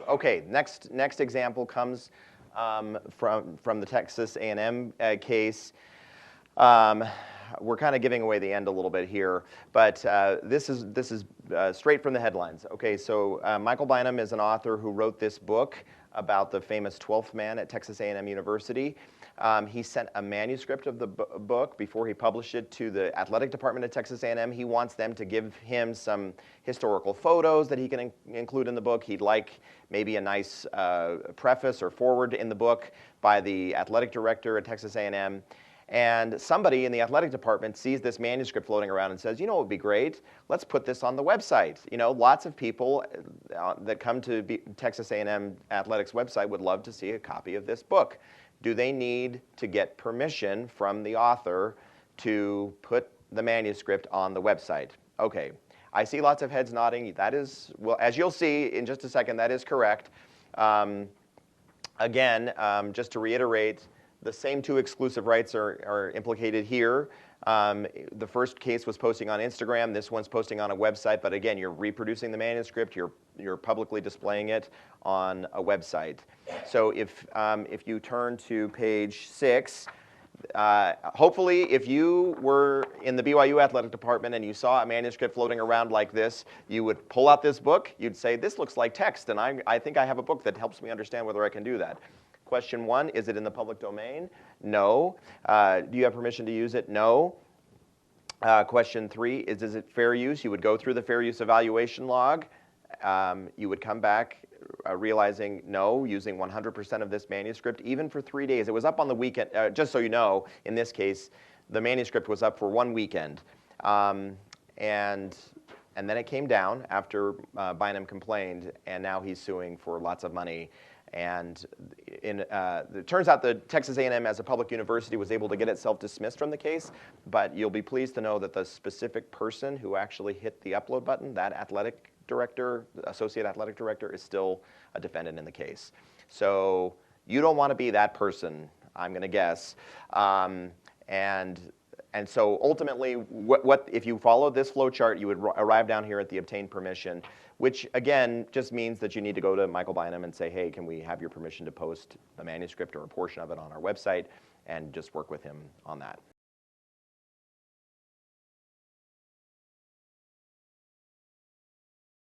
Okay, next example comes from the Texas A&M case. We're kind of giving away the end a little bit here, but this is straight from the headlines. Okay, so Michael Bynum is an author who wrote this book about the famous 12th man at Texas A&M University. He sent a manuscript of the book before he published it to the athletic department at Texas A&M. He wants them to give him some historical photos that he can include in the book. He'd like maybe a nice preface or foreword in the book by the athletic director at Texas A&M. And somebody in the athletic department sees this manuscript floating around and says, you know what would be great? Let's put this on the website. You know, lots of people that come to Texas A&M Athletics website would love to see a copy of this book. Do they need to get permission from the author to put the manuscript on the website? Okay, I see lots of heads nodding. That is, well, as you'll see in just a second, that is correct. Again, just to reiterate, the same two exclusive rights are implicated here. The first case was posting on Instagram. This one's posting on a website. But again, you're reproducing the manuscript. You're publicly displaying it on a website. So if you turn to page 6, hopefully if you were in the BYU athletic department and you saw a manuscript floating around like this, you would pull out this book. You'd say, this looks like text, and I think I have a book that helps me understand whether I can do that. Question 1, is it in the public domain? No. Do you have permission to use it? No. Question 3, is it fair use? You would go through the fair use evaluation log. You would come back realizing no, using 100% of this manuscript, even for 3 days. It was up on the weekend. Just so you know, in this case, the manuscript was up for 1 weekend. And then it came down after Bynum complained, and now he's suing for lots of money. And it turns out that Texas A&M as a public university was able to get itself dismissed from the case, but you'll be pleased to know that the specific person who actually hit the upload button, that athletic director, associate athletic director, is still a defendant in the case. So you don't want to be that person, I'm going to guess. And so ultimately, what if you follow this flow chart, you would arrive down here at the obtain permission, which again just means that you need to go to Michael Bynum and say, hey, can we have your permission to post a manuscript or a portion of it on our website, and just work with him on that.